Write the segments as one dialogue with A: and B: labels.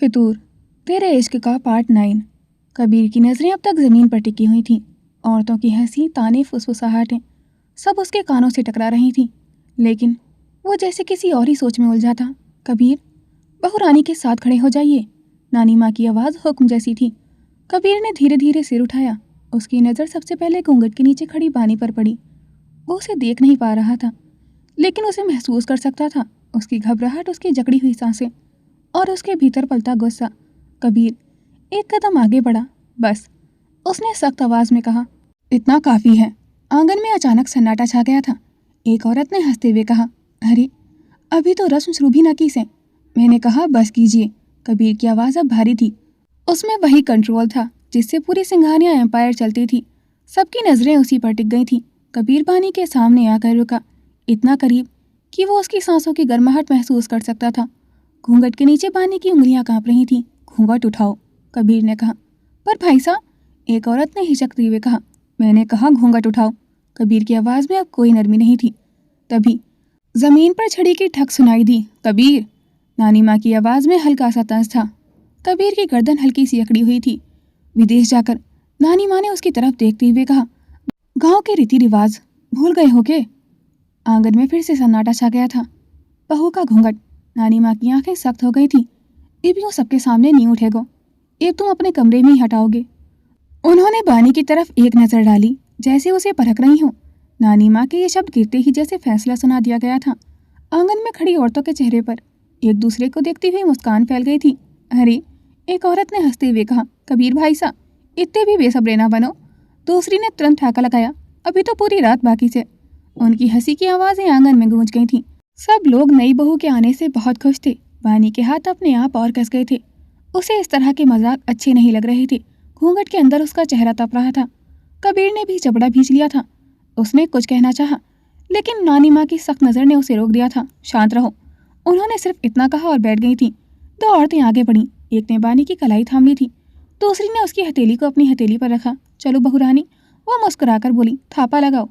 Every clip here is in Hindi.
A: फितूर, तेरे इश्क का पार्ट 9। कबीर की नज़रें अब तक ज़मीन पर टिकी हुई थीं। औरतों की हंसी, ताने, फुसफुसाहटें सब उसके कानों से टकरा रही थीं, लेकिन वो जैसे किसी और ही सोच में उलझा था। कबीर, बहू रानी के साथ खड़े हो जाइए। नानी माँ की आवाज़ हुक्म जैसी थी। कबीर ने धीरे धीरे सिर उठाया। उसकी नज़र सबसे पहले घूंघट के नीचे खड़ी बानी पर पड़ी। वो उसे देख नहीं पा रहा था, लेकिन उसे महसूस कर सकता था। उसकी घबराहट, उसकी जकड़ी हुई सांसें और उसके भीतर पलता गुस्सा। कबीर एक कदम आगे बढ़ा। बस, उसने सख्त आवाज़ में कहा, इतना काफ़ी है। आंगन में अचानक सन्नाटा छा गया था। एक औरत ने हंसते हुए कहा, अरे अभी तो रस्म शुरू भी न की से। मैंने कहा बस कीजिए। कबीर की आवाज़ अब भारी थी। उसमें वही कंट्रोल था जिससे पूरी सिंघानिया एम्पायर चलती थी। सबकी नज़रें उसी पर टिक गई थीं। कबीर बानी के सामने आकर रुका, इतना करीब कि वो उसकी सांसों की गर्माहट महसूस कर सकता था। घूंघट के नीचे बानी की उंगलियां कांप रही थीं। घूंघट उठाओ, कबीर ने कहा। पर भाई साहब, एक औरत ने हिचकते हुए कहा। मैंने कहा घूंघट उठाओ। कबीर की आवाज़ में अब कोई नरमी नहीं थी। तभी जमीन पर छड़ी की ठक सुनाई दी। कबीर, नानी माँ की आवाज़ में हल्का सा तंज था। कबीर की गर्दन हल्की सी अकड़ी हुई थी। विदेश जाकर नानी माँ ने उसकी तरफ देखते हुए कहा, गांव के रीति रिवाज भूल गए हो के? आंगन में फिर से सन्नाटा छा गया था। बहू का घूंघट। नानी माँ की आंखें सख्त हो गई थीं। अब यूं सबके सामने नहीं उठेगो। अब तुम अपने कमरे में ही हटाओगे। उन्होंने बानी की तरफ एक नज़र डाली, जैसे उसे परख रही हो। नानी माँ के ये शब्द गिरते ही जैसे फैसला सुना दिया गया था। आंगन में खड़ी औरतों के चेहरे पर एक दूसरे को देखती हुई मुस्कान फैल गई थी। अरे, एक औरत ने हंसते हुए कहा, कबीर भाई साहब, इतने भी बेसब्रे ना बनो। दूसरी ने तुरंत ठाका लगाया, अभी तो पूरी रात बाकी से। उनकी हंसी की आवाज़ें आंगन में गूंज गई थीं। सब लोग नई बहू के आने से बहुत खुश थे। बानी के हाथ अपने आप और कस गए थे। उसे इस तरह के मजाक अच्छे नहीं लग रहे थे। घूंघट के अंदर उसका चेहरा तप रहा था। कबीर ने भी जबड़ा भींच लिया था। उसने कुछ कहना चाहा, लेकिन नानी माँ की सख्त नज़र ने उसे रोक दिया था। शांत रहो। उन्होंने सिर्फ इतना कहा और बैठ गई थीं। दो औरतें आगे बढ़ीं। एक ने बानी की कलाई थाम ली थी, दूसरी ने उसकी हथेली को अपनी हथेली पर रखा। चलो बहू रानी, वो मुस्कुराकर बोली, थापा लगाओ।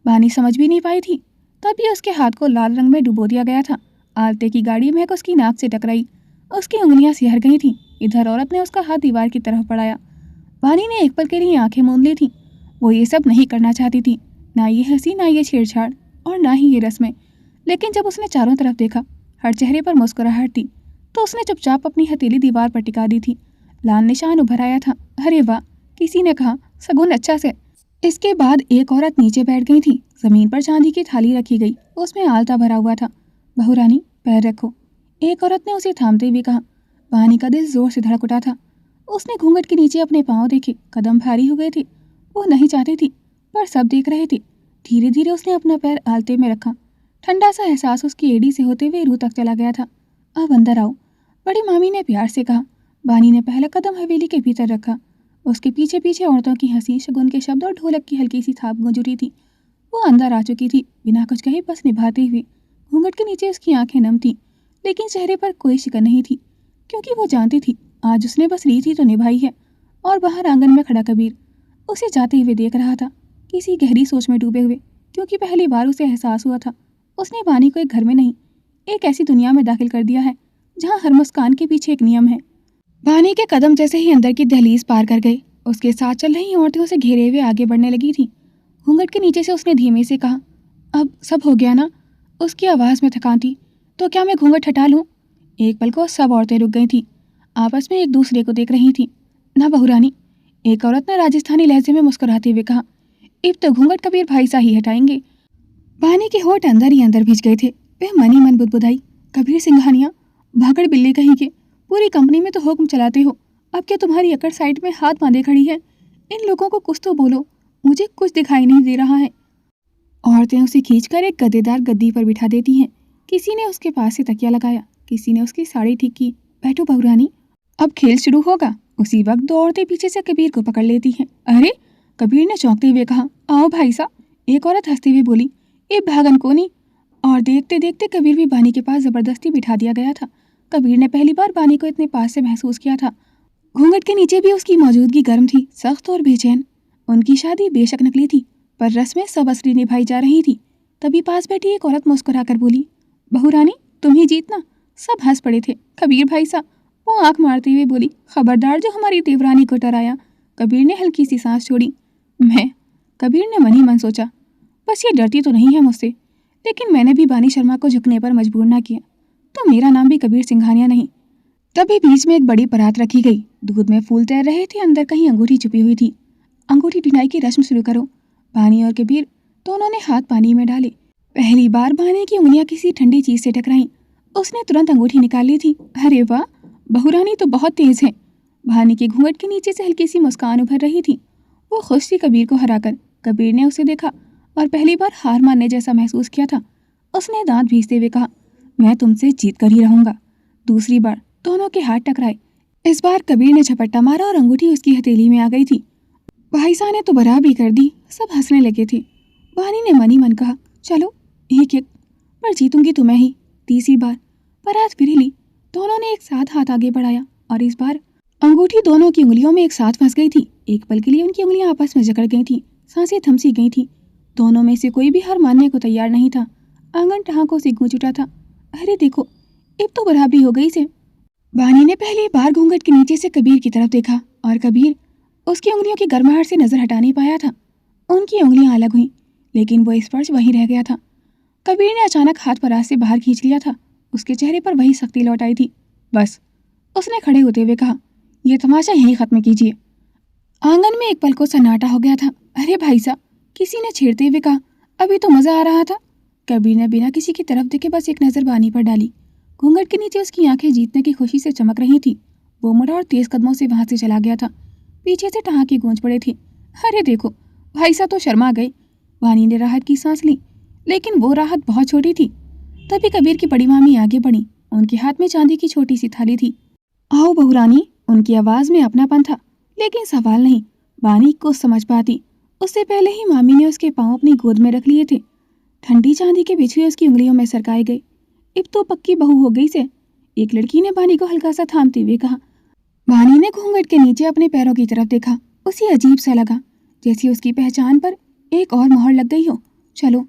A: बानी समझ भी नहीं पाई थी। तभी उसके हाथ को लाल रंग में डुबो दिया गया था। आलते की गाड़ी महक उसकी नाक से टकराई। उसकी उंगलियां सिहर गई थीं। इधर औरत ने उसका हाथ दीवार की तरफ बढ़ाया। बानी ने एक पल के लिए आंखें मूंद ली थीं। वो ये सब नहीं करना चाहती थी, ना ये हंसी, ना ये छेड़छाड़ और ना ही ये रस्में। लेकिन जब उसने चारों तरफ देखा, हर चेहरे पर मुस्कुराहट थी, तो उसने चुपचाप अपनी हथेली दीवार पर टिका दी थी। लाल निशान उभर आया था। अरे वाह, किसी ने कहा, सगुन अच्छा से। इसके बाद एक औरत नीचे बैठ गई थी। जमीन पर चांदी की थाली रखी गई, उसमें आलता भरा हुआ था। बहू रानी, पैर रखो, एक औरत ने उसे थामते हुए कहा। बानी का दिल जोर से धड़क उठा था। उसने घूंघट के नीचे अपने पांव देखे। कदम भारी हो गए थे। वो नहीं चाहती थी, पर सब देख रहे थे। धीरे धीरे उसने अपना पैर आलते में रखा। ठंडा सा एहसास उसकी एड़ी से होते हुए रूह तक चला गया था। अब अंदर आओ, बड़ी मामी ने प्यार से कहा। बानी ने पहला कदम हवेली के भीतर रखा। उसके पीछे पीछे औरतों की हंसी, शगुन के शब्द और ढोलक की हल्की सी थाप गूंज उठी थी। वो अंदर आ चुकी थी, बिना कुछ कहे, बस निभाते हुए। घूंघट के नीचे उसकी आंखें नम थीं, लेकिन चेहरे पर कोई शिकन नहीं थी, क्योंकि वो जानती थी आज उसने बस रीत ही तो निभाई है। और बाहर आंगन में खड़ा कबीर उसे जाते हुए देख रहा था, किसी गहरी सोच में डूबे हुए, क्योंकि पहली बार उसे एहसास हुआ था उसने बानी को एक घर में नहीं, एक ऐसी दुनिया में दाखिल कर दिया है जहाँ हर मुस्कान के पीछे एक नियम है। बानी के कदम जैसे ही अंदर की दहलीज पार कर गए, उसके साथ चल रही औरतें उसे घेरे हुए आगे बढ़ने लगी थी। घूंघट के नीचे से उसने धीमे से कहा, अब सब हो गया ना? उसकी आवाज़ में थकान थी। तो क्या मैं घूंघट हटा लूँ? एक पल को सब औरतें रुक गई थीं, आपस में एक दूसरे को देख रही थीं। ना बहू रानी, एक औरत ने राजस्थानी लहजे में मुस्कुराते हुए कहा, अब तो घूंघट कबीर भाई सा ही हटाएंगे। बानी के होठ अंदर ही अंदर भीज गए थे। वह मनी मन बुदबुदाई, कबीर सिंघानिया, भागड़ बिल्ली कहीं के, पूरी कंपनी में तो हुक्म चलाते हो, अब क्या तुम्हारी अकड़ साइड में हाथ बांधे खड़ी है? इन लोगों को कुछ तो बोलो, मुझे कुछ दिखाई नहीं दे रहा है। औरतें उसे खींचकर एक गद्देदार गद्दी पर बिठा देती हैं। किसी ने उसके पास से तकिया लगाया, किसी ने उसकी साड़ी ठीक की। बैठो बहू रानी, अब खेल शुरू होगा। उसी वक्त दो औरतें पीछे से कबीर को पकड़ लेती हैं। अरे, कबीर ने चौंकते हुए कहा, आओ भाई साहब। एक औरत हंसते हुए बोली, ए भागन को नहीं। और देखते देखते कबीर भी बानी के पास जबरदस्ती बिठा दिया गया था। कबीर ने पहली बार बानी को इतने पास से महसूस किया था। घूंघट के नीचे भी उसकी मौजूदगी गर्म थी, सख्त और बेचैन। उनकी शादी बेशक नकली थी, पर रस्में सब असली निभाई जा रही थी। तभी पास बैठी एक औरत मुस्कुराकर बोली, बहू रानी, तुम ही जीतना। सब हंस पड़े थे। कबीर भाई साहब, वो आंख मारते हुए बोली, खबरदार जो हमारी देवरानी को डराया। कबीर ने हल्की सी सांस छोड़ी। मैं? कबीर ने मन ही मन सोचा, बस ये डरती तो नहीं है मुझसे, लेकिन मैंने भी बानी शर्मा को झुकने पर मजबूर ना किया, तो मेरा नाम भी कबीर सिंघानिया नहीं। तभी बीच में एक बड़ी परात रखी गई। दूध में फूल तैर रहे थे, अंदर कहीं अंगूठी छुपी हुई थी। अंगूठी ढिनाई की रस्म शुरू करो। बानी और कबीर दोनों ने हाथ पानी में डाले। पहली बार बानी की उंगलियां किसी ठंडी चीज से टकराईं। उसने तुरंत अंगूठी निकाल ली थी। अरे वाह, बहुरानी तो बहुत तेज है। बानी के घूंघट के नीचे से हल्की सी मुस्कान उभर रही थी। वो खुश थी कबीर को हराकर। कबीर ने उसे देखा और पहली बार हार मानने जैसा महसूस किया था। उसने दांत भींचते हुए कहा, मैं तुमसे जीत कर ही रहूंगा। दूसरी बार दोनों के हाथ टकराए। इस बार कबीर ने झपट्टा मारा और अंगूठी उसकी हथेली में आ गई थी। भाईसा ने तो बराबरी कर दी। सब हंसने लगे थे। बानी ने मन ही मन कहा, चलो एक एक, पर जीतूंगी तो मैं ही। तीसरी बार परात फिर ली। दोनों ने एक साथ हाथ आगे बढ़ाया और इस बार अंगूठी दोनों की उंगलियों में एक साथ फंस गई थी। एक पल के लिए उनकी उंगलियां आपस में जकड़ गई थी। सांसें थमसी गई थी। दोनों में से कोई भी हार मानने को तैयार नहीं था। आंगन ठहाकों से गूंज उठा था। अरे देखो, अब तो बराबरी हो गई से। बानी ने पहली बार घूंघट के नीचे से कबीर की तरफ देखा और कबीर उसकी उंगलियों की गर्माहट से नजर हटा नहीं पाया था। उनकी उंगलियां अलग हुईं, लेकिन वो स्पर्श वहीं रह गया था। कबीर ने अचानक हाथ परात से बाहर खींच लिया था। उसके चेहरे पर वही सख्ती लौट आई थी। बस, उसने खड़े होते हुए कहा, यह तमाशा यहीं खत्म कीजिए। आंगन में एक पल को सन्नाटा हो गया था। अरे भाई साहब, किसी ने छेड़ते हुए कहा, अभी तो मजा आ रहा था। कबीर ने बिना किसी की तरफ देखे बस एक नजर बानी पर डाली। घूंघट के नीचे उसकी आंखें जीतने की खुशी से चमक रही थी। वो मुड़ा और तेज कदमों से वहां से चला गया था। पीछे से ठहाके गूंज पड़े थे। अरे देखो, भाई साहब तो शर्मा गए। बानी ने राहत की सांस ली, लेकिन वो राहत बहुत छोटी थी। तभी कबीर की बड़ी मामी आगे बढ़ी। उनके हाथ में चांदी की छोटी सी थाली थी। आओ बहुरानी। उनकी आवाज में अपनापन था, लेकिन सवाल नहीं। बानी को समझ पाती। उससे पहले ही मामी ने उसके पांव अपनी गोद में रख लिए थे। ठंडी चांदी के बिछुए उसकी उंगलियों में सरकाए गए। अब तो पक्की बहू हो गई से। एक लड़की ने बानी को हल्का सा थामते हुए कहा। बानी ने घूंघट के नीचे अपने पैरों की तरफ देखा। उसे अजीब सा लगा, जैसे उसकी पहचान पर एक और मोहर लग गई हो। चलो।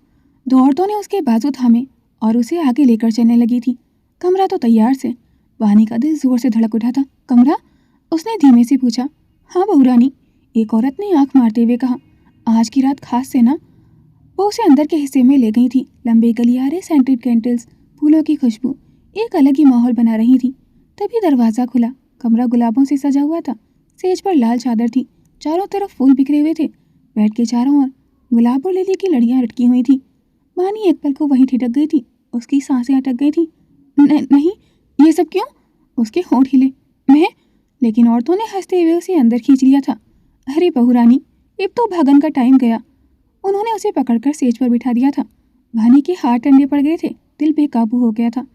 A: दो औरतों ने उसके बाजू थामे और उसे आगे लेकर चलने लगी थी। कमरा तो तैयार से। बानी का दिल जोर से धड़क उठा था। कमरा? उसने धीमे से पूछा। हाँ बहुरानी, एक औरत ने आंख मारते हुए कहा। आज की रात खास से ना। वो उसे अंदर के हिस्से में ले गई थी। लंबे गलियारे, सेंटेड कैंडल्स, फूलों की खुशबू एक अलग ही माहौल बना रही थी। तभी दरवाज़ा खुला। कमरा गुलाबों से सजा हुआ था। सेज पर लाल चादर थी। चारों तरफ फूल बिखरे हुए थे। बेड के चारों ओर गुलाब और लिली की लड़ियां लटकी हुई थी। बानी एक पल को वहीं ठिठक गई थी। उसकी सांसें अटक गई थी। नहीं, ये सब क्यों? उसके होंठ हिले। मैं? लेकिन औरतों ने हंसते हुए उसे अंदर खींच लिया था। अरे बहुरानी, अब तो भागन का टाइम गया। उन्होंने उसे पकड़कर सेज पर बिठा दिया था। बानी के हाथ ठंडे पड़ गए थे। दिल बेकाबू हो गया था।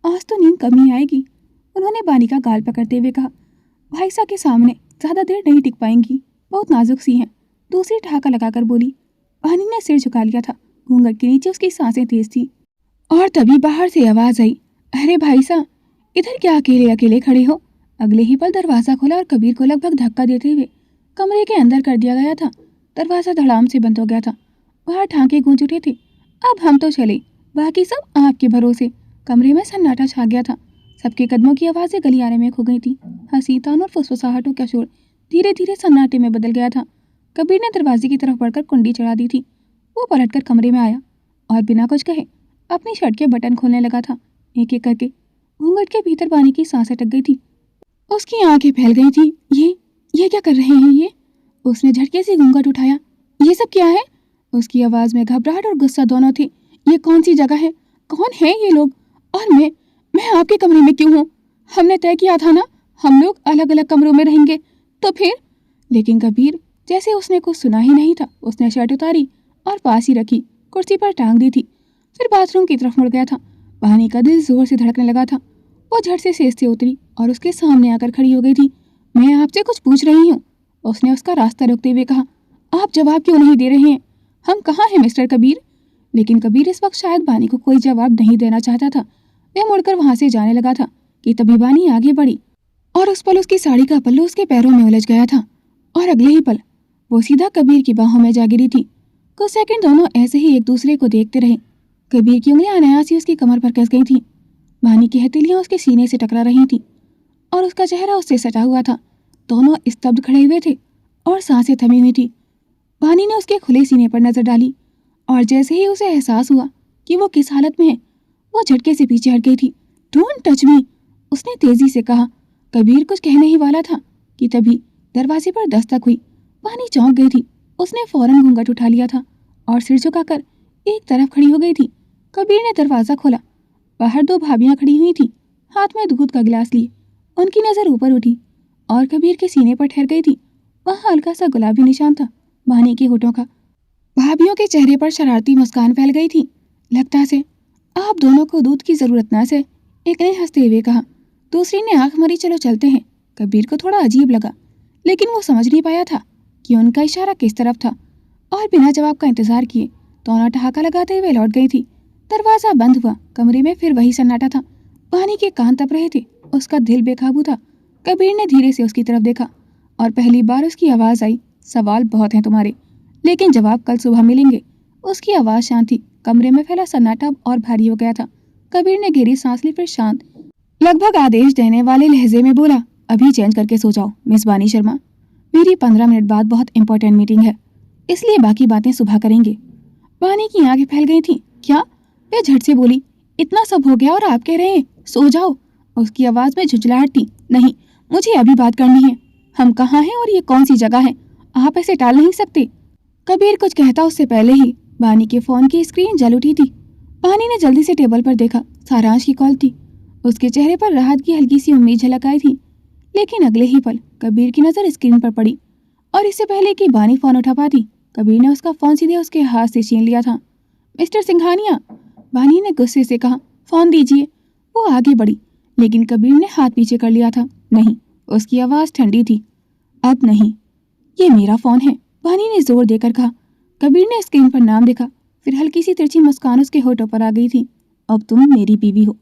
A: आज तो नींद कम ही आएगी। उन्होंने बानी का गाल पकड़ते हुए कहा। भाई साहब के सामने ज़्यादा देर नहीं टिक पाएंगी, बहुत नाजुक सी हैं। दूसरी ठहाका लगाकर बोली। बानी ने सिर झुका लिया था। घूंघट के नीचे उसकी सांसें तेज थी। और तभी बाहर से आवाज़ आई। अरे भाई साहब, इधर क्या अकेले अकेले खड़े हो? अगले ही पल दरवाज़ा खोला और कबीर को लगभग धक्का देते हुए कमरे के अंदर कर दिया गया था। दरवाज़ा धड़ाम से बंद हो गया था। बाहर ठाके गूंज उठे थे। अब हम तो चले, बाकी सब आपके भरोसे। कमरे में सन्नाटा छा गया था। सबके कदमों की आवाज़ें गलियारे में खो गई थी। हंसी, तान और फुसफुसाहटों का शोर धीरे धीरे सन्नाटे में बदल गया था। कबीर ने दरवाजे की तरफ बढ़कर कुंडी चढ़ा दी थी। वो पलटकर कमरे में आया और बिना कुछ कहे अपनी शर्ट के बटन खोलने लगा था। एक एक करके घूंघट के भीतर बानी की सांस अटक गई थी। उसकी आंखें फैल गई थी। ये क्या कर रहे हैं ये? उसने झटके से घूंघट उठाया। ये सब क्या है? उसकी आवाज़ में घबराहट और गुस्सा दोनों थे। ये कौन सी जगह है? कौन है ये लोग? और मैं आपके कमरे में क्यों हूँ? हमने तय किया था ना, हम लोग अलग अलग कमरों में रहेंगे। तो फिर? लेकिन कबीर जैसे उसने कुछ सुना ही नहीं था। उसने शर्ट उतारी और पास ही रखी, कुर्सी पर टांग दी थी। फिर बाथरूम की तरफ मुड़ गया था। बानी का दिल जोर से धड़कने लगा था। वो झट से सेज से उतरी और उसके सामने आकर खड़ी हो गई थी। मैं आपसे कुछ पूछ रही हूँ, उसने उसका रास्ता रोकते हुए कहा। आप जवाब क्यों नहीं दे रहे हैं? हम कहाँ हैं मिस्टर कबीर? लेकिन कबीर इस वक्त शायद बानी को कोई जवाब नहीं देना चाहता था। वह मुड़कर वहां से जाने लगा था कि तभी बानी आगे बढ़ी और उस पल उसकी साड़ी का पल्लू उसके पैरों में उलझ गया था और अगले ही पल वो सीधा कबीर की बाहों में जा गिरी थी। कुछ सेकंड दोनों ऐसे ही एक दूसरे को देखते रहे। कबीर की उंगलियां अनायास ही उसकी कमर पर कस गई थीं। बानी की हथेलियां उसके सीने से टकरा रही थीं। और उसका चेहरा उससे सटा हुआ था। दोनों स्तब्ध खड़े हुए थे और सांसें थमी हुई थी। वानी ने उसके खुले सीने पर नजर डाली और जैसे ही उसे एहसास हुआ कि वो किस हालत में है, वो झटके से पीछे हट गई थी। डोंट टच मी, उसने तेजी से कहा। कबीर कुछ कहने ही वाला था कि तभी दरवाजे पर दस्तक हुई। वानी चौंक गई थी। उसने फौरन घूंघट उठा लिया था और सिर झुकाकर एक तरफ खड़ी हो गई थी। कबीर ने दरवाजा खोला। बाहर दो भाभियां खड़ी हुई थीं, हाथ में दूध का गिलास लिए। उनकी नजर ऊपर उठी और कबीर के सीने पर ठहर गई थी। वहां हल्का सा गुलाबी निशान था, वानी के होठों का। भाभियों के चेहरे पर शरारती मुस्कान फैल गई थी। लगता से आप दोनों को दूध की जरूरत ना से, एक ने हंसते हुए कहा। दूसरी ने आंख मारी। चलो चलते हैं। कबीर को थोड़ा अजीब लगा, लेकिन वो समझ नहीं पाया था कि उनका इशारा किस तरफ था और बिना जवाब का इंतजार किए दोनों ठहाका लगाते हुए लौट गई थी। दरवाजा बंद हुआ। कमरे में फिर वही सन्नाटा था। वानी के कान तप रहे थे, उसका दिल बेकाबू था। कबीर ने धीरे से उसकी तरफ देखा और पहली बार उसकी आवाज आई, सवाल बहुत हैं तुम्हारे, लेकिन जवाब कल सुबह मिलेंगे। उसकी आवाज शांत थी। कमरे में फैला सन्नाटा और भारी हो गया था। कबीर ने गहरी सांस ली, फिर शांत, लगभग आदेश देने वाले लहजे में बोला, अभी चेंज करके सो जाओ मिस वानी शर्मा। मेरी 15 मिनट बाद बहुत इंपॉर्टेंट मीटिंग है, इसलिए बाकी बातें सुबह करेंगे। वानी की आंखें फैल गई थीं। क्या? वह झट से बोली। इतना सब हो गया और आप कह रहे हैं सो जाओ? उसकी आवाज में झुंझलाहट थी। नहीं, मुझे अभी बात करनी है। हम कहाँ हैं और ये कौन सी जगह है? आप ऐसे टाल नहीं सकते। कबीर कुछ कहता उससे पहले ही वानी के फोन की स्क्रीन जल उठी थी। वानी ने जल्दी से टेबल पर देखा। सारांश की कॉल थी। उसके चेहरे पर राहत की हल्की सी उम्मीद झलक आई थी, लेकिन अगले ही पल कबीर की नजर स्क्रीन पर पड़ी और इससे पहले कि वानी फोन उठा पाती, कबीर ने उसका फोन सीधे उसके हाथ से छीन लिया था। मिस्टर सिंघानिया, वानी ने गुस्से से कहा, फोन दीजिए। वो आगे बढ़ी, लेकिन कबीर ने हाथ पीछे कर लिया था। नहीं, उसकी आवाज ठंडी थी। अब नहीं, ये मेरा फोन है, वानी ने जोर देकर कहा। कबीर ने स्क्रीन पर नाम देखा, फिर हल्की सी तिरछी मुस्कान उसके होठों पर आ गई थी। अब तुम मेरी बीवी हो,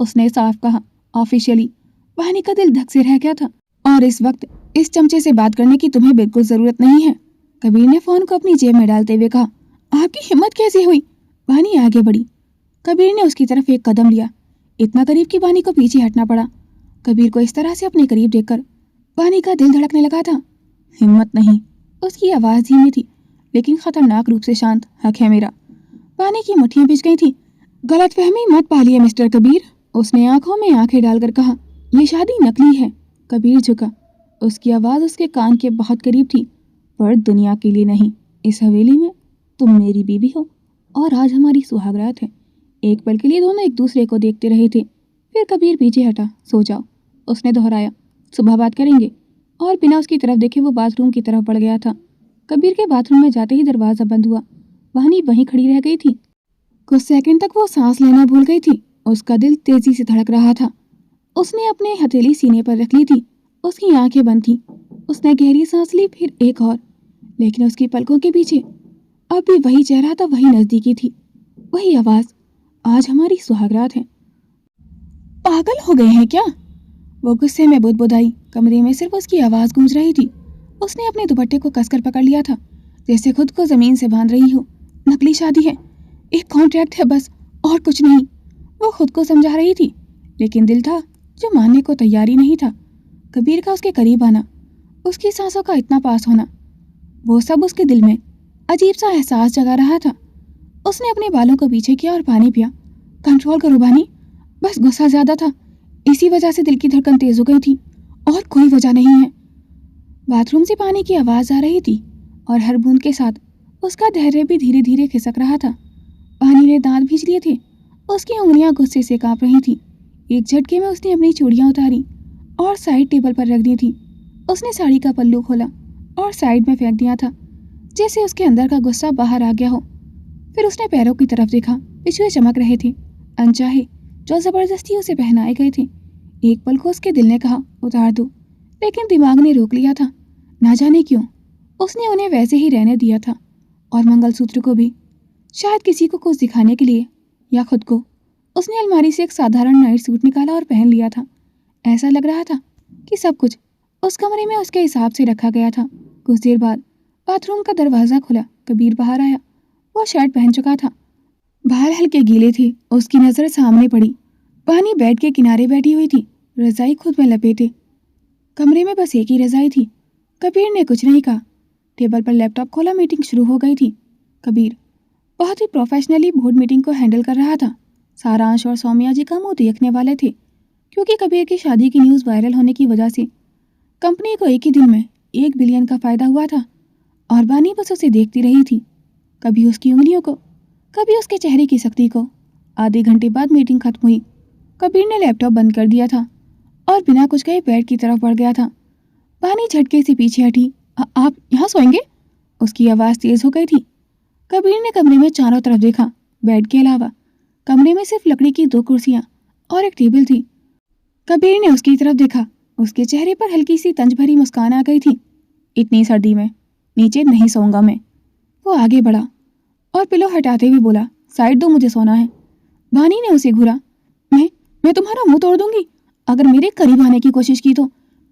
A: उसने साफ कहा, ऑफिशियली। वानी का दिल धक से रह गया था। और इस वक्त इस चमचे से बात करने की तुम्हें बिल्कुल जरूरत नहीं है, कबीर ने फोन को अपनी जेब में डालते हुए कहा। आपकी हिम्मत कैसे हुई? वानी आगे बढ़ी। कबीर ने उसकी तरफ एक कदम लिया, इतना करीब कि वानी को पीछे हटना पड़ा। कबीर को इस तरह से अपने करीब देखकर वानी का दिल धड़कने लगा था। हिम्मत नहीं, उसकी आवाज धीमी थी लेकिन खतरनाक रूप से शांत। हक है मेरा। वानी की मुट्ठियां भिज गई थी। गलतफहमी मत पालिए मिस्टर कबीर, उसने आंखों में आंखें डालकर कहा। ये शादी नकली है। कबीर झुका। उसकी आवाज उसके कान के बहुत करीब थी। पर दुनिया के लिए नहीं, इस हवेली में तुम मेरी बीवी हो और आज हमारी सुहागरात है। एक पल के लिए दोनों एक दूसरे को देखते रहे थे। फिर कबीर पीछे हटा। सो जाओ, उसने दोहराया। सुबह बात करेंगे। और बिना उसकी तरफ देखे वो बाथरूम की तरफ बढ़ गया था। कबीर के बाथरूम में जाते ही दरवाजा बंद हुआ। वानी वहीं खड़ी रह गई थी। कुछ सेकंड तक वो सांस लेना भूल गई थी। उसका दिल तेजी से धड़क रहा था। उसने अपने हथेली सीने पर रख ली थी। उसकी आंखें बंद थीं। उसने गहरी सांस ली, फिर एक और, लेकिन उसकी पलकों के पीछे अब भी वही चेहरा था, वही नजदीकी थी, वही आवाज, आज हमारी सुहागरात है। पागल हो गए हैं क्या? वो गुस्से में बुदबुदाई। कमरे में सिर्फ उसकी आवाज गूंज रही थी। उसने अपने दुपट्टे को कसकर पकड़ लिया था, जैसे खुद को जमीन से बांध रही हो। नकली शादी है, एक कॉन्ट्रैक्ट है बस, और कुछ नहीं। वो खुद को समझा रही थी, लेकिन दिल था जो मानने को तैयार ही नहीं था। कबीर का उसके करीब आना, उसकी सांसों का इतना पास होना, वो सब उसके दिल में अजीब सा एहसास जगा रहा था। उसने अपने बालों को पीछे किया और पानी पिया। कंट्रोल करो बानी, बस गुस्सा ज्यादा था, इसी वजह से दिल की धड़कन तेज हो गई थी, और कोई वजह नहीं है। बाथरूम से पानी की आवाज आ रही थी और हर बूंद के साथ उसका धैर्य भी धीरे धीरे खिसक रहा था। पानी ने दांत भींच लिए थे। उसकी उंगलियां गुस्से से कांप रही थी। एक झटके में उसने अपनी चूड़ियां उतारी और साइड टेबल पर रख दी थी। उसने साड़ी का पल्लू खोला और साइड में फेंक दिया था, जैसे उसके अंदर का गुस्सा बाहर आ गया हो। फिर उसने पैरों की तरफ देखा। पिछुए चमक रहे थे, अनचाहे, जो जबरदस्ती उसे पहनाए गए थे। एक पल को उसके दिल ने कहा उतार दो, लेकिन दिमाग ने रोक लिया था। ना जाने क्यों उसने उन्हें वैसे ही रहने दिया था, और मंगलसूत्र को भी, शायद किसी को कुछ दिखाने के लिए या खुद को। उसने अलमारी से एक साधारण नाइट सूट निकाला और पहन लिया था। ऐसा लग रहा था कि सब कुछ उस कमरे में उसके हिसाब से रखा गया था। कुछ देर बाद बाथरूम का दरवाज़ा खुला। कबीर बाहर आया। वो शर्ट पहन चुका था, बाल हल्के गीले थे। उसकी नज़र सामने पड़ी। पानी बेड के किनारे बैठी हुई थी। रजाई खुद में लपेटे। कमरे में बस एक ही रजाई थी। कबीर ने कुछ नहीं कहा। टेबल पर लैपटॉप खोला, मीटिंग शुरू हो गई थी। कबीर बहुत ही प्रोफेशनली बोर्ड मीटिंग को हैंडल कर रहा था। सारांश और सौम्या जी का मुंह देखने वाले थे, क्योंकि कबीर की शादी की न्यूज़ वायरल होने की वजह से कंपनी को एक ही दिन में 1 बिलियन का फायदा हुआ था और बानी बस उसे देखती रही थी, कभी उसकी उंगलियों को, कभी उसके चेहरे की सख्ती को। आधे घंटे बाद मीटिंग खत्म हुई। कबीर ने लैपटॉप बंद कर दिया था और बिना कुछ कहे बेड की तरफ बढ़ गया था। बानी झटके से पीछे हटी। आप यहाँ सोएंगे?" उसकी आवाज़ तेज हो गई थी। कबीर ने कमरे में चारों तरफ देखा। बेड के अलावा कमरे में सिर्फ लकड़ी की 2 कुर्सियां और एक टेबल थी। कबीर ने उसकी तरफ देखा। उसके चेहरे पर हल्की सी तंज भरी मुस्कान आ गई थी। "इतनी सर्दी में नीचे नहीं सोऊंगा मैं।" वो आगे बढ़ा और पिलो हटाते हुए बोला, "साइड दो, मुझे सोना है।" बानी ने उसे घूरा। मैं तुम्हारा मुंह तोड़ दूंगी अगर मेरे करीब आने की कोशिश की तो।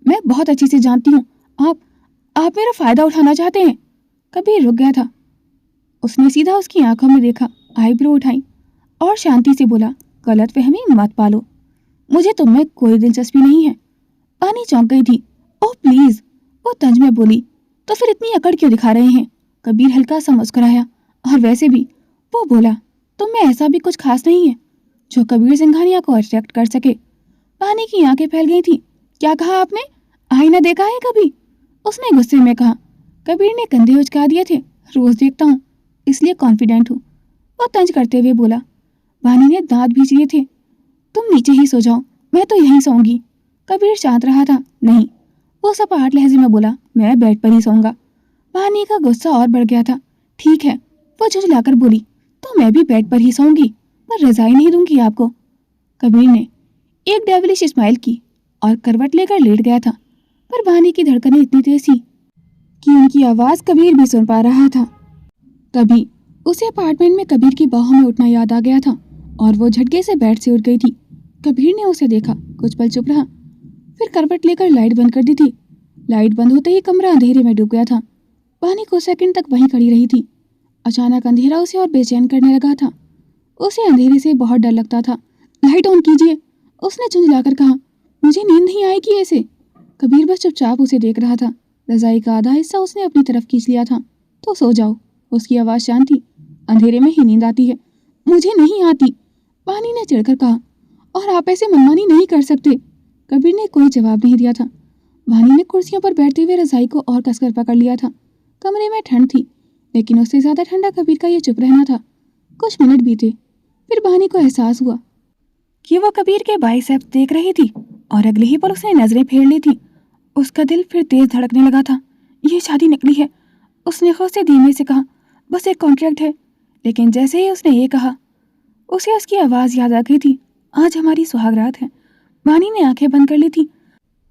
A: मैं बहुत अच्छी से जानती हूँ आप मेरा फायदा उठाना चाहते हैं। कबीर रुक गया था। उसने सीधा उसकी आंखों में देखा, आईब्रो उठाई और शांति से बोला, "गलतफहमी मत पालो, मुझे तुम में कोई दिलचस्पी नहीं है।" पानी चौंक गई थी। "ओह प्लीज," वो तंज में बोली। "तो फिर इतनी अकड़ क्यों दिखा रहे हैं?" कबीर हल्का सा मुस्कुराया। "और वैसे भी," वो बोला, "तुम में ऐसा भी कुछ खास नहीं है जो कबीर सिंघानिया को अट्रैक्ट कर सके।" पानी की आंखें फैल गई थी। "क्या कहा आपने? आईना देखा है कभी?" उसने गुस्से में कहा। कबीर ने कंधे उचका दिए थे। "रोज देखता हूँ, इसलिए कॉन्फिडेंट हूँ," वो तंज करते हुए बोला। वानी ने दांत भींच लिए थे। "तुम नीचे ही सो जाओ, मैं तो यहीं सोऊंगी।" कबीर शांत रहा था। "नहीं," वो सपाट लहजे में बोला, "मैं बेड पर ही सोऊंगा।" वानी का गुस्सा और बढ़ गया था। "ठीक है," वो झुंझलाकर बोली, "तो मैं भी बेड पर ही सोऊंगी, पर रजाई नहीं दूंगी आपको।" कबीर ने एक डेविलिश स्माइल की और करवट लेकर लेट गया था, पर वानी की धड़कनें इतनी तेज थी कि उनकी आवाज़ कबीर भी सुन पा रहा था। तभी उसे अपार्टमेंट में कबीर की बाहों में उठना याद आ गया था और वो झटके से बेड से उठ गई थी। कबीर ने उसे देखा, कुछ पल चुप रहा, फिर करवट लेकर लाइट बंद कर दी थी। लाइट बंद होते ही कमरा अंधेरे में डूब गया था। पानी कुछ सेकंड तक वहीं खड़ी रही थी। अचानक अंधेरा उसे और बेचैन करने लगा था। उसे अंधेरे से बहुत डर लगता था। "लाइट ऑन कीजिए," उसने झुंझलाकर कहा, "मुझे नींद नहीं आएगी ऐसे।" कबीर बस चुपचाप उसे देख रहा था। रजाई का आधा हिस्सा उसने अपनी तरफ खींच लिया था। "तो सो जाओ," उसकी आवाज़ शांत थी, "अंधेरे में ही नींद आती है।" "मुझे नहीं आती," पानी ने चिढ़कर कहा, "और आप ऐसे मनमानी नहीं कर सकते।" कबीर ने कोई जवाब नहीं दिया था। वानी ने कुर्सियों पर बैठते हुए रजाई को और कसकर पकड़ लिया था। कमरे में ठंड थी, लेकिन उससे ज्यादा ठंडा कबीर का ये चुप रहना था। कुछ मिनट बीते, फिर वानी को एहसास हुआ कि वो कबीर के बाइसेप्स देख रही थी और अगले ही पल उसने नजरें फेर ली थी। उसका दिल फिर तेज धड़कने लगा था। "ये शादी नकली है," उसने खुद से धीमे से कहा, "बस एक कॉन्ट्रैक्ट है।" लेकिन जैसे ही उसने ये कहा, उसे उसकी आवाज़ याद आ गई थी। "आज हमारी सुहागरात है।" वानी ने आंखें बंद कर ली थी।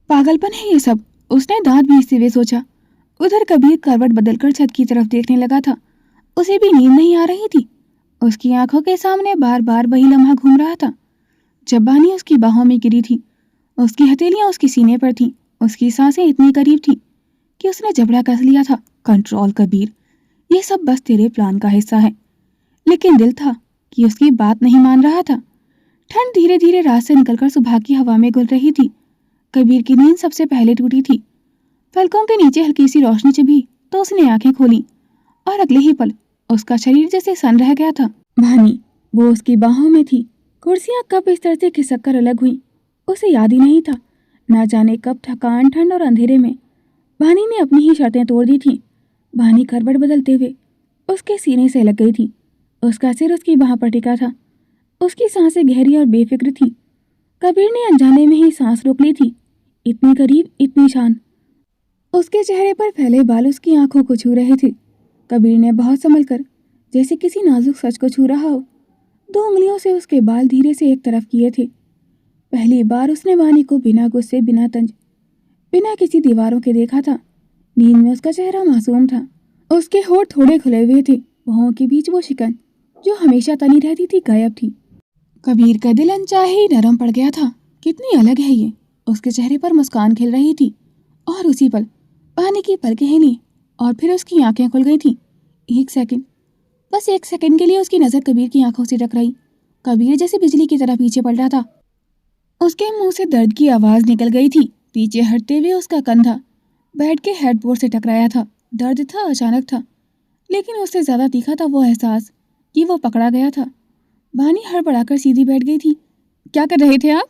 A: पागलपन है ये सब, उसने दांत भींचते हुए सोचा। उधर कबीर करवट बदलकर छत की तरफ देखने लगा था। उसे भी नींद नहीं आ रही थी। उसकी आंखों के सामने बार बार वही लम्हा घूम रहा था जब बानी उसकी बाहों में गिरी थी। उसकी हथेलियां उसके सीने पर थीं। उसकी सांसें इतनी करीब थीं कि उसने जबड़ा कस लिया था। "कंट्रोल कबीर, ये सब बस तेरे प्लान का हिस्सा है।" लेकिन दिल था कि उसकी बात नहीं मान रहा था। ठंड धीरे धीरे रात से निकलकर सुबह की हवा में घुल रही थी। कबीर की नींद सबसे पहले टूटी थी। पलकों के नीचे हल्की सी रोशनी चुभी तो उसने आंखें खोली और अगले ही पल उसका शरीर जैसे सन रह गया था। भानी, वो उसकी बाहों में थी। कुर्सियां कब इस तरह से खिसक कर अलग हुई, उसे याद ही नहीं था। ना जाने कब थकान, ठंड और अंधेरे में भानी ने अपनी ही शर्तें तोड़ दी थी। भानी करवट बदलते हुए उसके सीने से लग गई थी। उसका सिर उसकी बाह पर टिका था। उसकी सांसें गहरी और बेफिक्र थी। कबीर ने अनजाने में ही सांस रोक ली थी। इतनी करीब, इतनी शान। उसके चेहरे पर फैले बाल उसकी आंखों को छू रहे थे। कबीर ने बहुत संभल कर, जैसे किसी नाजुक सच को छू रहा हो, 2 उंगलियों से उसके बाल धीरे से एक तरफ किए थे। पहली बार उसने वानी को बिना गुस्से, बिना तंज, बिना किसी दीवारों के देखा था। नींद में उसका चेहरा मासूम था। उसके होठ थोड़े खुले हुए थे। बाहों के बीच वो शिकन जो हमेशा तनी रहती थी गायब थी। कबीर का दिल अनचाहे ही नरम पड़ गया था। कितनी अलग है ये। उसके चेहरे पर मुस्कान खिल रही थी और उसी पल पानी की पलकें हिली और फिर उसकी आंखें खुल गई थीं। 1 सेकंड, बस 1 सेकंड के लिए उसकी नज़र कबीर की आंखों से टकराई। कबीर जैसे बिजली की तरह पीछे पलटा था। उसके मुंह से दर्द की आवाज निकल गई थी। पीछे हटते हुए उसका कंधा बेड के हेडबोर्ड से टकराया था। दर्द था, अचानक था, लेकिन उससे ज्यादा तीखा था वो एहसास कि वो पकड़ा गया था। बानी हड़बड़ाकर सीधी बैठ गई थी। क्या कर रहे थे आप?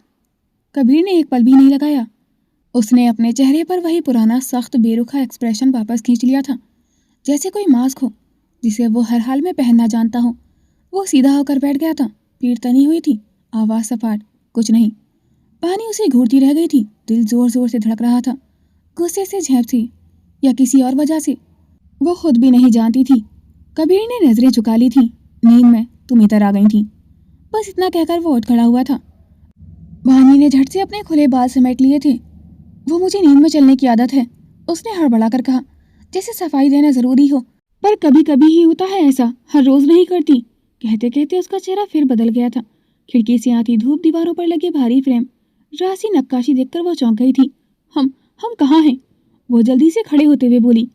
A: कबीर ने एक पल भी नहीं लगाया। उसने अपने चेहरे पर वही पुराना सख्त बेरुखा एक्सप्रेशन वापस खींच लिया था, जैसे कोई मास्क हो जिसे वो हर हाल में पहनना जानता हो। वो सीधा होकर बैठ गया था। पीठ तनी हुई थी, आवाज सपाट, कुछ नहीं। पानी उसे घूरती रह गई थी। दिल जोर जोर से धड़क रहा था, गुस्से से, झेप से, या किसी और वजह से। वो खुद भी नहीं जानती थी। कबीर ने नजरें झुका ली थी। नींद में तुम इधर आ गई थी, बस इतना कहकर वो उठ खड़ा हुआ था। भानी ने झट से अपने खुले बाल समेट लिए थे। वो मुझे नींद में चलने की आदत है, उसने हड़बड़ाकर कहा, जैसे सफाई देना जरूरी हो। पर कभी कभी ही होता है ऐसा, हर रोज नहीं करती। कहते कहते उसका चेहरा फिर बदल गया था। खिड़की से आती धूप, दीवारों पर लगे भारी फ्रेम, रासी नक्काशी देखकर वो चौंक गई थी। हम कहाँ हैं? वो जल्दी से खड़े होते हुए बोली।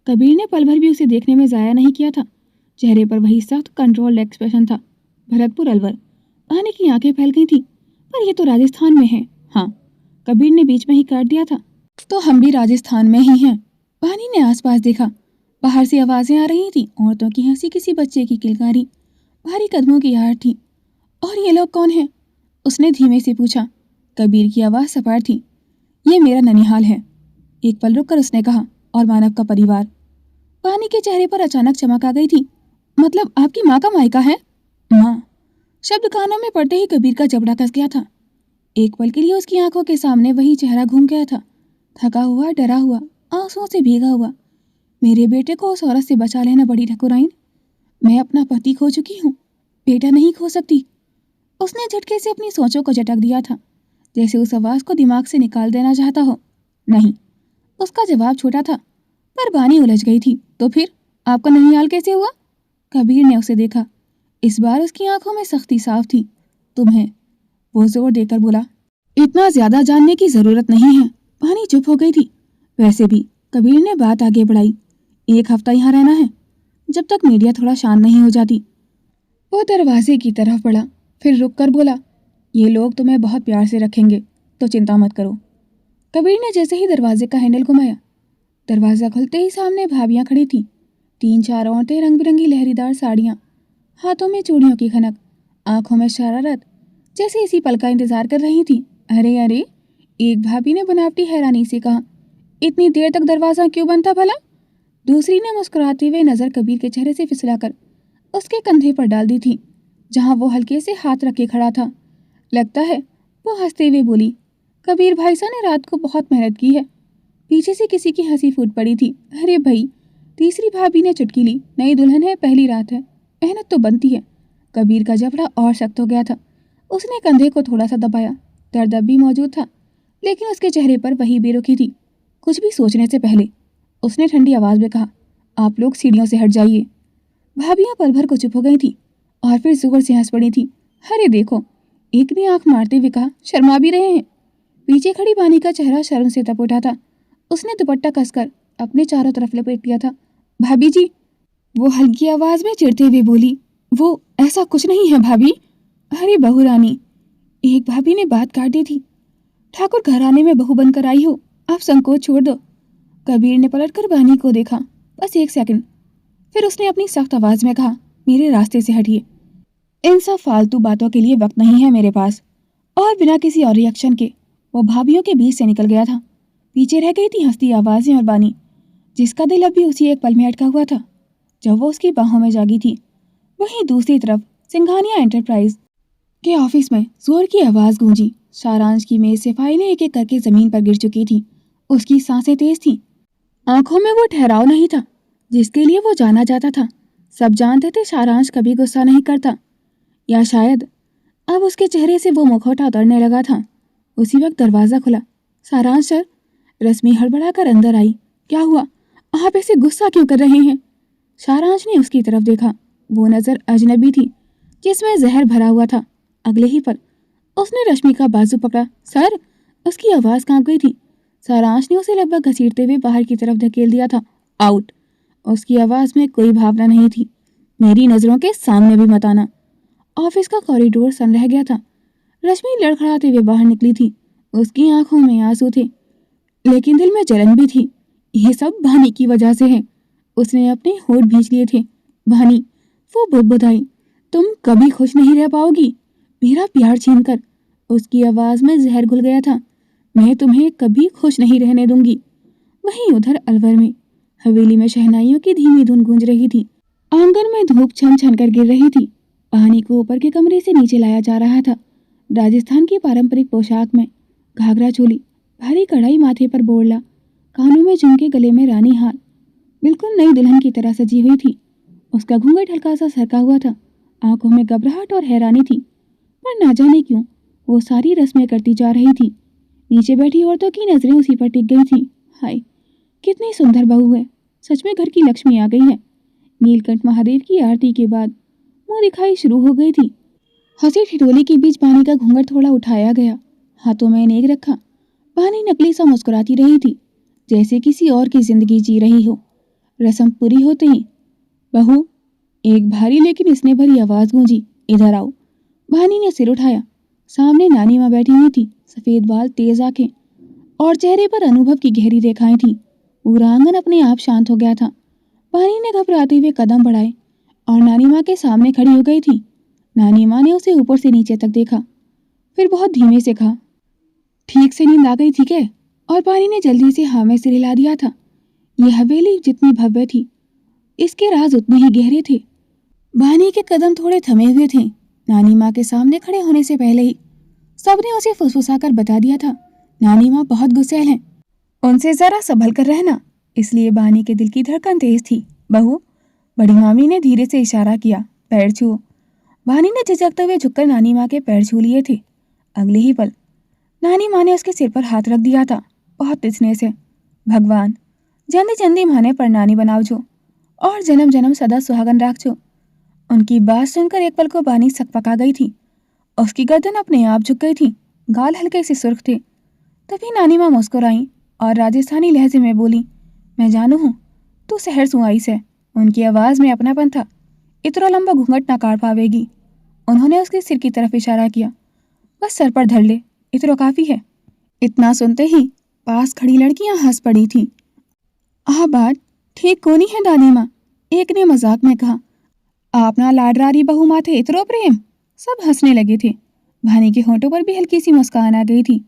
A: कबीर ने पल भर भी उसे देखने में जाया नहीं किया था। चेहरे पर वही सख्त कंट्रोल्ड एक्सप्रेशन था। भरतपुर अलवर। भानी की आंखें फैल गई थी। पर ये तो राजस्थान में है। हाँ, कबीर ने बीच में ही काट दिया था। तो हम भी राजस्थान में ही हैं। भानी ने आसपास देखा। बाहर से आवाजें आ रही थी, औरतों की हंसी, किसी बच्चे की किलकारी, भारी कदमों की आहट थी। और ये लोग कौन हैं? उसने धीमे से पूछा। कबीर की आवाज सपाट थी। ये मेरा ननिहाल है। एक पल रुककर उसने कहा, और मानव का परिवार। भानी के चेहरे पर अचानक चमक आ गई थी। मतलब आपकी माँ का मायका है? माँ शब्द कानों में पड़ते ही कबीर का जबड़ा कस गया था। एक पल के लिए उसकी आंखों के सामने वही चेहरा घूम गया था, थका हुआ, डरा हुआ, आंसुओं से भीगा हुआ। मेरे बेटे को उस औरत से बचा लेना बड़ी ठकुराइन। मैं अपना पति खो चुकी हूँ, बेटा नहीं खो सकती। उसने झटके से अपनी सोचों को झटक दिया था, जैसे उस आवाज को दिमाग से निकाल देना चाहता हो। नहीं, उसका जवाब छोटा था। पर बानी उलझ गई थी। तो फिर आपका ननिहाल कैसे हुआ? कबीर ने उसे देखा। इस बार उसकी आंखों में सख्ती साफ थी। तुम्हें, वो जोर देकर बोला। इतना ज्यादा जानने की जरूरत नहीं है। बानी चुप हो गई थी। वैसे भी, कबीर ने बात आगे बढ़ाई, 1 हफ्ता यहाँ रहना है, जब तक मीडिया थोड़ा शांत नहीं हो जाती। वो दरवाजे की तरफ बढ़ा, फिर रुक कर बोला, ये लोग तुम्हें बहुत प्यार से रखेंगे, तो चिंता मत करो। कबीर ने जैसे ही दरवाजे का हैंडल घुमाया, दरवाजा खुलते ही सामने भाभियां खड़ी थीं। 3-4 औरतें, रंग बिरंगी लहरीदार साड़ियाँ, हाथों में चूड़ियों की खनक, आंखों में शरारत, जैसे इसी पल का इंतजार कर रही थी। अरे अरे, एक भाभी ने बनावटी हैरानी से कहा, इतनी देर तक दरवाजा क्यों बंद था भला? दूसरी ने मुस्कुराते हुए नजर कबीर के चेहरे से फिसलाकर उसके कंधे पर डाल दी थी, जहां वो हल्के से हाथ रखे खड़ा था। लगता है, वो हंसते हुए बोली, कबीर भाई साहब ने रात को बहुत मेहनत की है। पीछे से किसी की हंसी फूट पड़ी थी। अरे भाई, तीसरी भाभी ने चुटकी ली, नई दुल्हन है, पहली रात है, मेहनत तो बनती है। कबीर का जबड़ा और सख्त हो गया था। उसने कंधे को थोड़ा सा दबाया। दर्द अब भी मौजूद था, लेकिन उसके चेहरे पर वही बेरुखी थी। कुछ भी सोचने से पहले उसने ठंडी आवाज में कहा, आप लोग सीढ़ियों से हट जाइए। भाभियां पल भर को चुप हो गई थी और फिर जोर से हंस पड़ी थी। अरे देखो, एक ने आंख मारते हुए कहा, शर्मा भी रहे हैं। पीछे खड़ी बानी का चेहरा शर्म से तप उठा था। उसने दुपट्टा कसकर अपने चारों तरफ लपेट दिया था। भाभी जी, वो हल्की आवाज में चिढ़ते हुए बोली। वो ऐसा कुछ नहीं है भाभी। अरे बहू रानी, एक भाभी ने बात काट दी थी, ठाकुर घराने में बहू बनकर आई हो, आप संकोच छोड़ दो। कबीर ने पलटकर बानी को देखा। बस 1 सेकंड। फिर उसने अपनी सख्त आवाज में कहा, मेरे रास्ते से हटिए। इन सब फालतू बातों के लिए वक्त नहीं है मेरे पास। और बिना किसी और रिएक्शन के वो भाभियों के बीच से निकल गया था। पीछे रह गई थी हंसती आवाजें और बानी, जिसका दिल अब भी उसी एक पल में अटका हुआ था जब वो उसकी बाहों में जागी थी। वहीं दूसरी तरफ सिंघानिया एंटरप्राइज के ऑफिस में जोर की आवाज गूंजी। सारांश की मेज से फाइलें एक एक करके जमीन पर गिर चुकी थी। उसकी सांसें तेज थीं। आंखों में वो ठहराव नहीं था जिसके लिए वो जाना जाता था। सब जानते थे सारांश कभी गुस्सा नहीं करता, या शायद अब उसके चेहरे से वो मुखौटा उतरने लगा था। उसी वक्त दरवाजा खुला। सारांश सर। रश्मि हड़बड़ाकर अंदर आई। क्या हुआ? आप ऐसे गुस्सा क्यों कर रहे हैं? सारांश ने उसकी तरफ देखा। वो नजर अजनबी थी, जिसमें जहर भरा हुआ था। अगले ही पल उसने रश्मि का बाजू पकड़ा। सर। उसकी आवाज कांप गई थी। सारांश ने उसे लगभग घसीटते हुए बाहर की तरफ धकेल दिया था। आउट। उसकी आवाज में कोई भावना नहीं थी। मेरी नजरों के सामने भी मत आना। ऑफिस का कॉरिडोर सन रह गया था। रश्मि लड़खड़ाते हुए बाहर निकली थी। उसकी आंखों में आंसू थे, लेकिन दिल में जलन भी थी। यह सब भानी की वजह से है। उसने अपने होठ भींच लिए थे। भानी, वो बुदबुदाई, तुम कभी खुश नहीं रह पाओगी मेरा प्यार छीनकर। उसकी आवाज में जहर घुल गया था। मैं तुम्हें कभी खुश नहीं रहने दूंगी। वहीं उधर अलवर में हवेली में शहनाइयों की धीमी धुन गूंज रही थी। आंगन में धूप छन छन कर गिर रही थी। पानी को ऊपर के कमरे से नीचे लाया जा रहा था। राजस्थान की पारंपरिक पोशाक में घाघरा चोली, भारी कढ़ाई माथे पर बोरला, कानों में झुमके, गले में रानी हार, बिल्कुल नई दुल्हन की तरह सजी हुई थी। उसका घूंघट हल्का सा सरका हुआ था। आंखों में घबराहट और हैरानी थी, पर ना जाने क्यों वो सारी रस्में करती जा रही थी। नीचे बैठी औरतों की नजरें उसी पर टिक गई थी। हाय, कितनी सुंदर बहू है, सच में घर की लक्ष्मी आ गई है। नीलकंठ महादेव की आरती के बाद मुंह दिखाई शुरू हो गई थी। हंसी ठिठोली के बीच पानी का घूंघट थोड़ा उठाया गया, हाथों में नेक रखा। पानी नकली सा मुस्कुराती रही थी, जैसे किसी और की जिंदगी जी रही हो। रस्म पूरी होते ही बहू, एक भारी लेकिन स्नेह भरी आवाज गूंजी, इधर आओ। भानी ने सिर उठाया। सामने नानी माँ बैठी हुई थी। सफेद बाल, तेज आंखें और चेहरे पर अनुभव की गहरी रेखाएं थीं। पूरा आंगन अपने आप शांत हो गया था। भानी ने घबराते हुए कदम बढ़ाए और नानी माँ के सामने खड़ी हो गई थी। नानी माँ ने उसे ऊपर से नीचे तक देखा, फिर बहुत धीमे से कहा, ठीक से नींद आ गई थी क्या? और पानी ने जल्दी से हाँ में सिर हिला दिया था। यह हवेली जितनी भव्य थी, इसके राज उतने ही गहरे थे। भानी के कदम थोड़े थमे हुए थे। नानी माँ के सामने खड़े होने से पहले ही सबने उसे फुसफुसाकर बता दिया था, नानी माँ बहुत गुस्सैल हैं, उनसे जरा संभल कर रहना। इसलिए भानी के दिल की धड़कन तेज थी। बहू, बड़ी मामी ने धीरे से इशारा किया, पैर छुओ। भानी ने झिझकते हुए झुककर नानी माँ के पैर छू लिए थे। अगले ही पल नानी माँ ने उसके सिर पर हाथ रख दिया था, बहुत तिसने से। भगवान, जल्दी जल्दी माने प्रणानी बनाओ जो, और जन्म जन्म सदा सुहागन राख जो। उनकी बात सुनकर एक पल को बानी सकपका गई थी। उसकी गर्दन अपने आप झुक गई थी, गाल हल्के से सुर्ख थे। तभी नानी माँ मुस्कुराई और राजस्थानी लहजे में बोली, मैं जानू हूँ तू शहर से आई से। उनकी आवाज़ में अपनापन था। इतना लंबा घूंघट ना काट पावेगी। उन्होंने उसके सिर की तरफ इशारा किया, बस सर पर धर ले, इतना काफ़ी है। इतना सुनते ही पास खड़ी लड़कियां हंस पड़ी थीं। बात ठीक कोनी है दादी माँ, एक ने मजाक में कहा। आपना लाडरारी बहू माथे इतरो प्रेम। सब हंसने लगे थे। भानी के होंठों पर भी हल्की सी मुस्कान आ गई थी।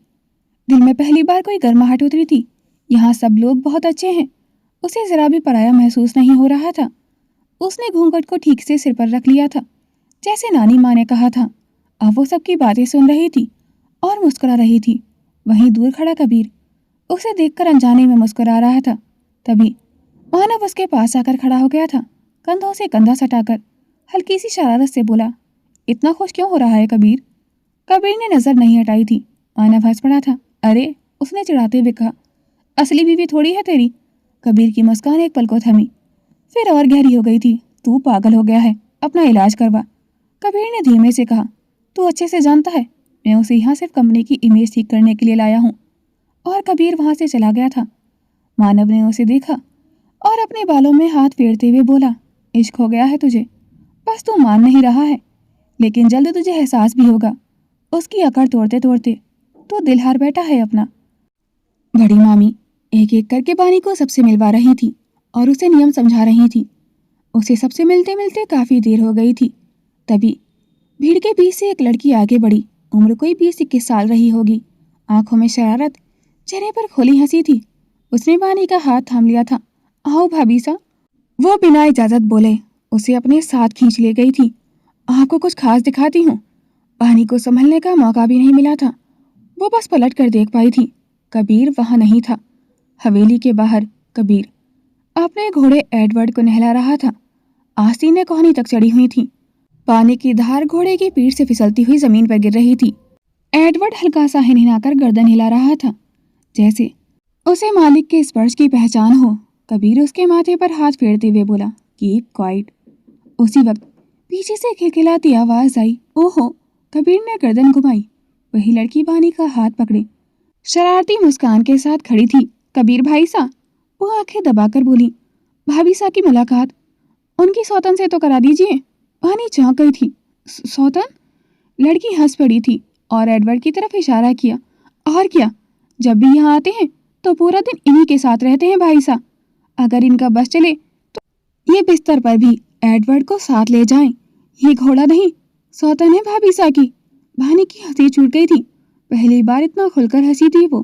A: दिल में पहली बार कोई गर्माहट उतरी थी। यहाँ सब लोग बहुत अच्छे हैं। उसे जरा भी पराया महसूस नहीं हो रहा था। उसने घूंघट को ठीक से सिर पर रख लिया था, जैसे नानी माँ ने कहा था। अब वो सबकी बातें सुन रही थी और मुस्कुरा रही थी। वहीं दूर खड़ा कबीर उसे देखकर अनजाने में मुस्कुरा रहा था। तभी मानव उसके पास आकर खड़ा हो गया था, कंधों से कंधा सटाकर हल्की सी शरारत से बोला, इतना खुश क्यों हो रहा है कबीर? कबीर ने नजर नहीं हटाई थी। मानव हंस पड़ा था। अरे, उसने चिढ़ाते हुए कहा, असली बीवी थोड़ी है तेरी। कबीर की मुस्कान एक पल को थमी, फिर और गहरी हो गई थी। तू पागल हो गया है, अपना इलाज करवा। कबीर ने धीमे से कहा, तू अच्छे से जानता है मैं उसे यहाँ सिर्फ कंपनी की इमेज ठीक करने के लिए लाया हूँ। और कबीर वहां से चला गया था। मानव ने उसे देखा और अपने बालों में हाथ फेरते हुए बोला, इश्क हो गया है तुझे, बस तू मान नहीं रहा है, लेकिन जल्द तुझे एहसास भी होगा। उसकी अकड़ तोड़ते तोड़ते तू दिल हार बैठा है अपना। बड़ी मामी एक एक करके बानी को सबसे मिलवा रही थी और उसे नियम समझा रही थी। उसे सबसे मिलते मिलते काफी देर हो गई थी। तभी भीड़ के बीच से एक लड़की आगे बढ़ी। उम्र कोई 20-21 साल रही होगी। आंखों में शरारत, चेहरे पर खुली हंसी थी। उसने बानी का हाथ थाम लिया था। आओ भाभी सा। वो बिना इजाजत बोले उसे अपने साथ खींच ले गई थी। आपको कुछ खास दिखाती हूँ। बानी को संभलने का मौका भी नहीं मिला था। वो बस पलट कर देख पाई थी, कबीर वहां नहीं था। हवेली के बाहर कबीर अपने घोड़े एडवर्ड को नहला रहा था। आस्तीनें कोहनी तक चढ़ी हुई थी। पानी की धार घोड़े की पीठ से फिसलती हुई जमीन पर गिर रही थी। एडवर्ड हल्का सा हिनहिनाकर गर्दन हिला रहा था, जैसे उसे मालिक के स्पर्श की पहचान हो। कबीर उसके माथे पर हाथ फेरते हुए बोला, कीप क्वाइट। उसी वक्त पीछे से खिलखिलाती आवाज आई। ओहो! कबीर ने गर्दन घुमाई। वही लड़की बानी का हाथ पकड़े शरारती मुस्कान के साथ खड़ी थी। कबीर भाई सा, वो आंखें दबाकर बोली, भाभी सा की मुलाकात उनकी सौतन से तो करा दीजिए। बानी चौंक गई थी। सौतन? लड़की हंस पड़ी थी। और एडवर्ड की तरफ इशारा किया। और क्या, जब भी यहाँ आते हैं तो पूरा दिन इन्हीं के साथ रहते हैं भाई साहब। अगर इनका बस चले तो ये बिस्तर पर भी एडवर्ड को साथ ले जाएं। ये घोड़ा नहीं, सौतन है भाभी सा की। भानी की हंसी छूट गई थी। पहली बार इतना खुलकर हंसी थी वो।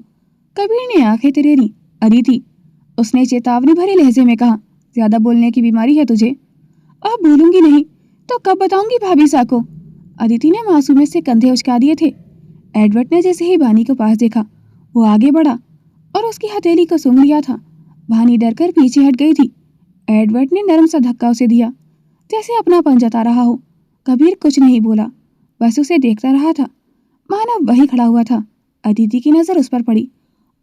A: कबीर ने आंखें तरेरी। अदिति, उसने चेतावनी भरे लहजे में कहा, ज्यादा बोलने की बीमारी है तुझे। अब बोलूंगी नहीं तो कब बताऊंगी भाभी सा को। अदिति ने मासूमियत से कंधे उचका दिए थे। एडवर्ड ने जैसे ही भानी को पास देखा, वो आगे बढ़ा और उसकी हथेली को सूंघ लिया था। भानी डरकर पीछे हट गई थी। एडवर्ड ने नरम सा धक्का उसे दिया, जैसे अपनापन जता रहा हो। कबीर कुछ नहीं बोला, बस उसे देखता रहा था, मानो वही खड़ा हुआ था। अदिति की नजर उस पर पड़ी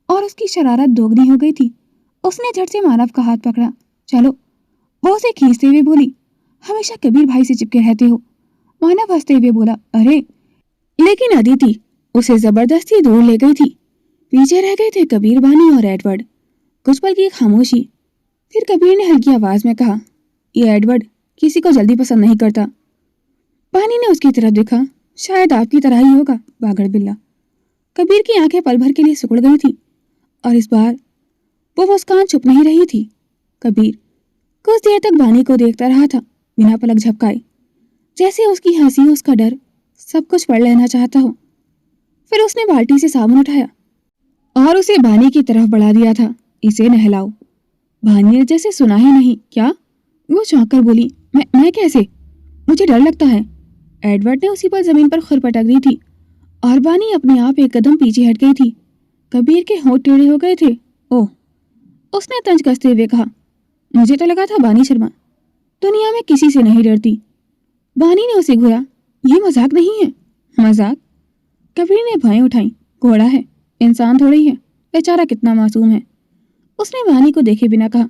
A: और उसकी शरारत दोगुनी हो गई थी। उसने झट से मानव का हाथ पकड़ा। चलो, वो उसे खींचते हुए बोली। हमेशा कबीर भाई से चिपके रहते हो। मानव हंसते हुए बोला, अरे। लेकिन अदिति उसे जबरदस्ती दूर ले गई थी। पीछे रह गए थे कबीर, भानी और एडवर्ड। कुछ पल की खामोशी। फिर कबीर ने हल्की आवाज में कहा, ये एडवर्ड किसी को जल्दी पसंद नहीं करता। भानी ने उसकी तरफ देखा। शायद आपकी तरह ही होगा, बागड़ बिल्ला। कबीर की आंखें पल भर के लिए सिकुड़ गई थी और इस बार वो मुस्कान छुप नहीं रही थी। कबीर कुछ देर तक भानी को देखता रहा था, बिना पलक झपकाए, जैसे उसकी हंसी, उसका डर सब कुछ पढ़ लेना चाहता हो। फिर उसने बाल्टी से साबुन उठाया और उसे भानी की तरफ बढ़ा दिया था। इसे नहलाओ। भानी ने जैसे सुना ही नहीं। क्या? वो चौंक कर बोली, मैं कैसे? मुझे डर लगता है। एडवर्ड ने उसी पर जमीन पर खुर पटक दी थी और भानी अपने आप एक कदम पीछे हट गई थी। कबीर के होंठ टेढ़े हो गए थे। ओह, उसने तंज कसते हुए कहा, मुझे तो लगा था बानी शर्मा दुनिया में किसी से नहीं डरती। बानी ने उसे घूरा। ये मजाक नहीं है। मजाक? कबीर ने भौएं उठाई। घोड़ा है, इंसान थोड़ी है। बेचारा कितना मासूम है। उसने बानी को देखे बिना कहा,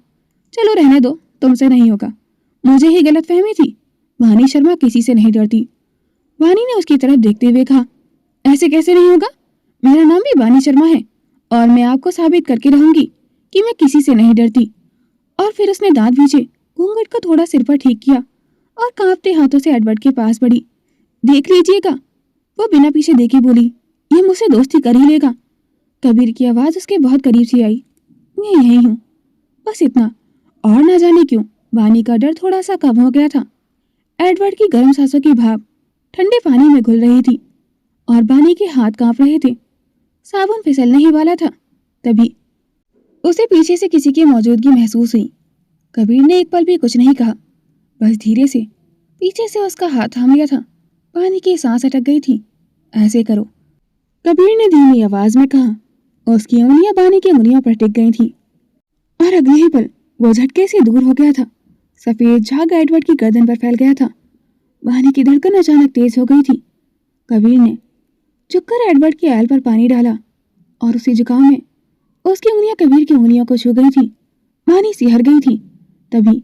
A: चलो रहने दो, तुमसे नहीं होगा। मुझे ही गलतफहमी थी। बानी शर्मा किसी से नहीं डरती। बानी ने उसकी तरफ देखते हुए कहा, ऐसे कैसे नहीं होगा? मेरा नाम भी बानी शर्मा है और मैं आपको साबित करके रहूंगी कि मैं किसी से नहीं डरती। और फिर उसने दांत भींचे, घूंघट को थोड़ा सिर पर ठीक किया और कांपते हाथों से एडवर्ड के पास बढ़ी। देख लीजिएगा, वो बिना पीछे देखे बोली, ये मुझसे दोस्ती कर ही लेगा। कबीर की आवाज उसके बहुत करीब से आई। मैं यही हूँ, बस इतना। और ना जाने क्यों बानी का डर थोड़ा सा कम हो गया था। एडवर्ड की गर्म सांसों की भाप ठंडे पानी में घुल रही थी और बानी के हाथ कांप रहे थे। साबुन फिसलने ही वाला था, तभी उसे पीछे से किसी की मौजूदगी महसूस हुई। कबीर ने एक पल भी कुछ नहीं कहा, बस धीरे से पीछे से उसका हाथ थाम लिया था। पानी की सांस अटक गई थी। ऐसे करो, कबीर ने धीमी आवाज में कहा। उसकी उंगलियां बानी की उंगलियों पर टिक गई थी और अगले ही पल वो झटके से दूर हो गया था। सफेद झाग एडवर्ड की गर्दन पर फैल गया था। बानी की धड़कन अचानक तेज हो गई थी। कबीर ने झुककर एडवर्ड के ऐल पर पानी डाला और उसी झुकाव में उसकी उंगलियां कबीर की उंगलियों को छू गई थी। बानी सिहर गई थी। तभी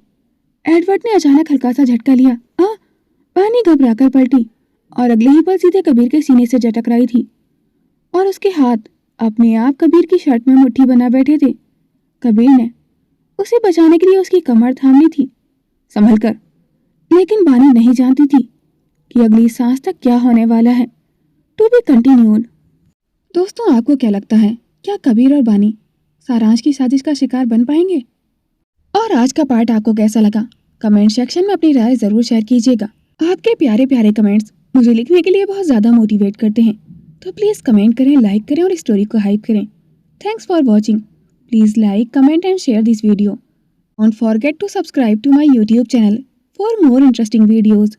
A: एडवर्ड ने अचानक हल्का सा झटका लिया। बानी घबराकर पलटी और अगले ही पल सीधे कबीर के सीने से जा टकराई थी और उसके हाथ अपने आप कबीर की शर्ट में मुट्ठी बना बैठे थे। कबीर ने उसे बचाने के लिए उसकी कमर थाम ली थी, संभल कर। लेकिन बानी नहीं जानती थी कि अगली सांस तक क्या होने वाला है। To be continued. दोस्तों, आपको क्या लगता है, क्या कबीर और बानी सारांश की साजिश का शिकार बन पाएंगे? और आज का पार्ट आपको कैसा लगा? कमेंट सेक्शन में अपनी राय जरूर शेयर कीजिएगा। आपके प्यारे प्यारे कमेंट्स मुझे लिखने के लिए बहुत ज़्यादा मोटिवेट करते हैं, तो प्लीज़ कमेंट करें, लाइक करें और स्टोरी को हाइप करें। Thanks for watching. Please like, comment and share this video. Don't forget to subscribe to my YouTube channel for more interesting videos.